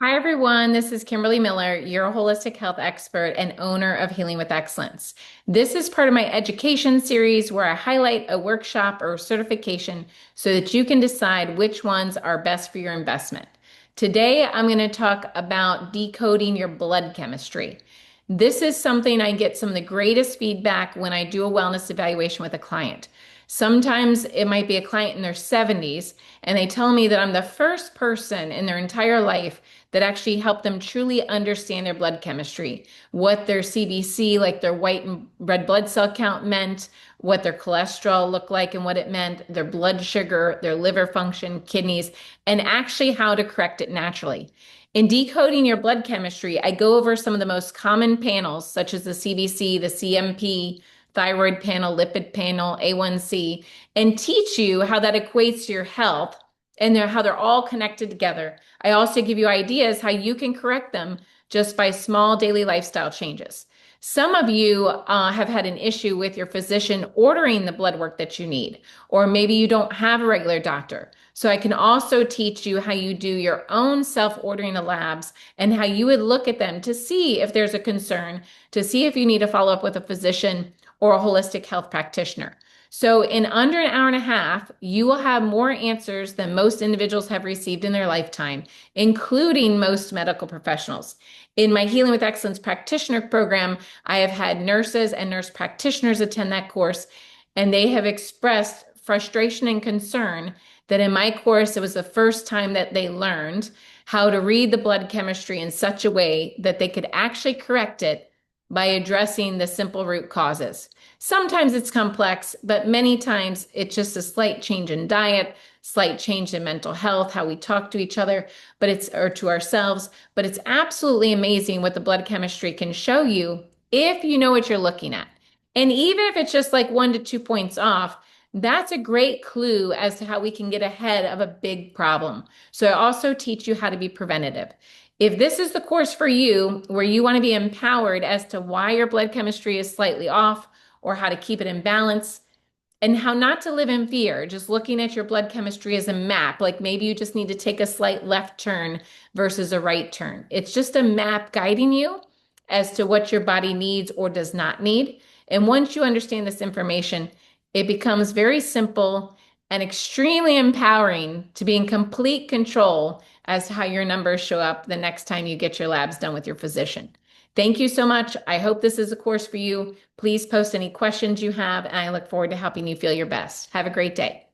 Hi, everyone. This is Kimberly Miller, your holistic health expert and owner of Healing with Excellence. This is part of my education series where I highlight a workshop or certification so that you can decide which ones are best for your investment. Today, I'm going to talk about decoding your blood chemistry. This is something I get some of the greatest feedback when I do a wellness evaluation with a client. Sometimes it might be a client in their 70s, and they tell me that I'm the first person in their entire life that actually helped them truly understand their blood chemistry, what their CBC, like their white and red blood cell count meant, what their cholesterol looked like and what it meant, their blood sugar, their liver function, kidneys, and actually how to correct it naturally. In decoding your blood chemistry, I go over some of the most common panels, such as the CBC, the CMP, thyroid panel, lipid panel, A1C, and teach you how that equates to your health and how they're all connected together. I also give you ideas how you can correct them just by small daily lifestyle changes. Some of you have had an issue with your physician ordering the blood work that you need, or maybe you don't have a regular doctor. So I can also teach you how you do your own self-ordering of labs and how you would look at them to see if there's a concern, to see if you need to follow up with a physician or a holistic health practitioner. So in under an hour and a half, you will have more answers than most individuals have received in their lifetime, including most medical professionals. In my Healing with Excellence practitioner program, I have had nurses and nurse practitioners attend that course, and they have expressed frustration and concern that in my course, it was the first time that they learned how to read the blood chemistry in such a way that they could actually correct it by addressing the simple root causes. Sometimes it's complex, but many times it's just a slight change in diet, slight change in mental health, how we talk to each other, or to ourselves. But it's absolutely amazing what the blood chemistry can show you if you know what you're looking at. And even if it's just like 1 to 2 points off, that's a great clue as to how we can get ahead of a big problem. So I also teach you how to be preventative. If this is the course for you, where you want to be empowered as to why your blood chemistry is slightly off or how to keep it in balance and how not to live in fear, just looking at your blood chemistry as a map, like maybe you just need to take a slight left turn versus a right turn. It's just a map guiding you as to what your body needs or does not need. And once you understand this information, it becomes very simple and extremely empowering to be in complete control as to how your numbers show up the next time you get your labs done with your physician. Thank you so much. I hope this is a course for you. Please post any questions you have, and I look forward to helping you feel your best. Have a great day.